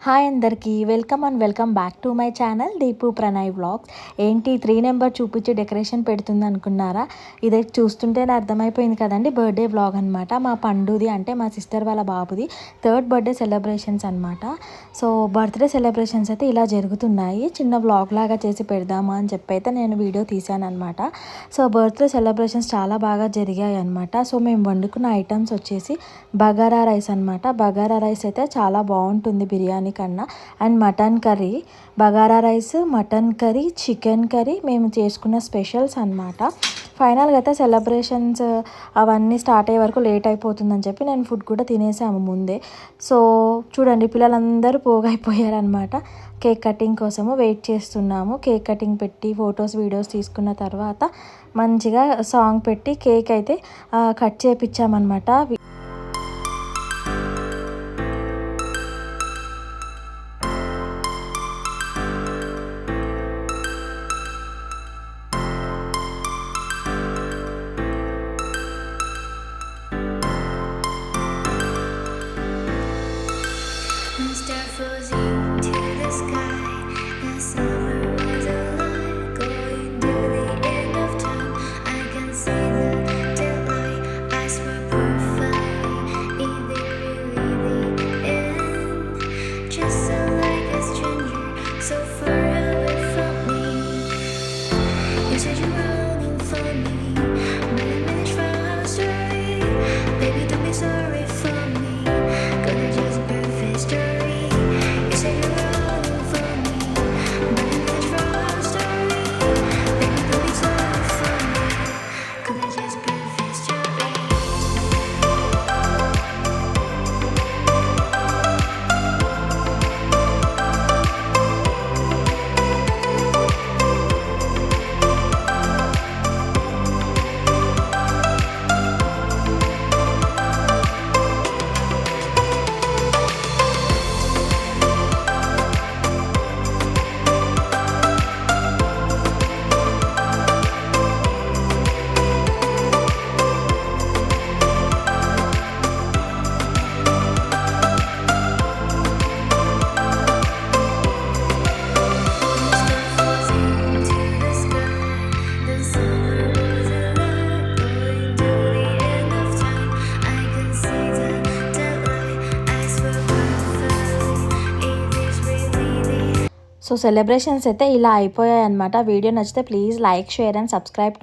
Hi అందరికీ welcome back to my channel Deepu Pranay vlogs. ఏంటి 3 number చూపించి డెకరేషన్ పెడుతుంది అనుకున్నారా? ఇదే చూస్తుంటేనే అర్థమైపోయింది కదండి, బర్త్డే వ్లాగ్ అనమాట. మా పండుది అంటే మా సిస్టర్ వాళ్ళ బాబుది 3rd బర్త్డే సెలబ్రేషన్స్ అనమాట. సో బర్త్డే సెలబ్రేషన్స్ అయితే ఇలా జరుగుతున్నాయి. చిన్న వ్లాగ్ లాగా చేసి పెడదామా అని చెప్పి అయితే నేను వీడియో తీసాను అనమాట. సో బర్త్డే సెలబ్రేషన్స్ చాలా బాగా జరిగాయి అనమాట. సో మేము వండుకున్న ఐటమ్స్ వచ్చేసి బగారా రైస్ అనమాట. బగారా రైస్ అయితే చాలా బాగుంటుంది బిర్యానీ కన్నా. And mutton curry, bagara rice, mutton curry, chicken curry మేము చేసుకున్న స్పెషల్స్ అనమాట. ఫైనల్గా అయితే సెలబ్రేషన్స్ అవన్నీ స్టార్ట్ అయ్యే వరకు లేట్ అయిపోతుందని చెప్పి నేను ఫుడ్ కూడా తినేసాము ముందే. సో చూడండి, పిల్లలందరూ పోగైపోయారనమాట. కేక్ కటింగ్ కోసము వెయిట్ చేస్తున్నాము. కేక్ కటింగ్ పెట్టి ఫొటోస్ వీడియోస్ తీసుకున్న తర్వాత మంచిగా సాంగ్ పెట్టి కేక్ అయితే కట్ చేయించామన్నమాట. సో సెలబ్రేషన్స్ అయితే ఇలా అయిపోయాయి అనమాట. వీడియో నచ్చితే please like, share and subscribe to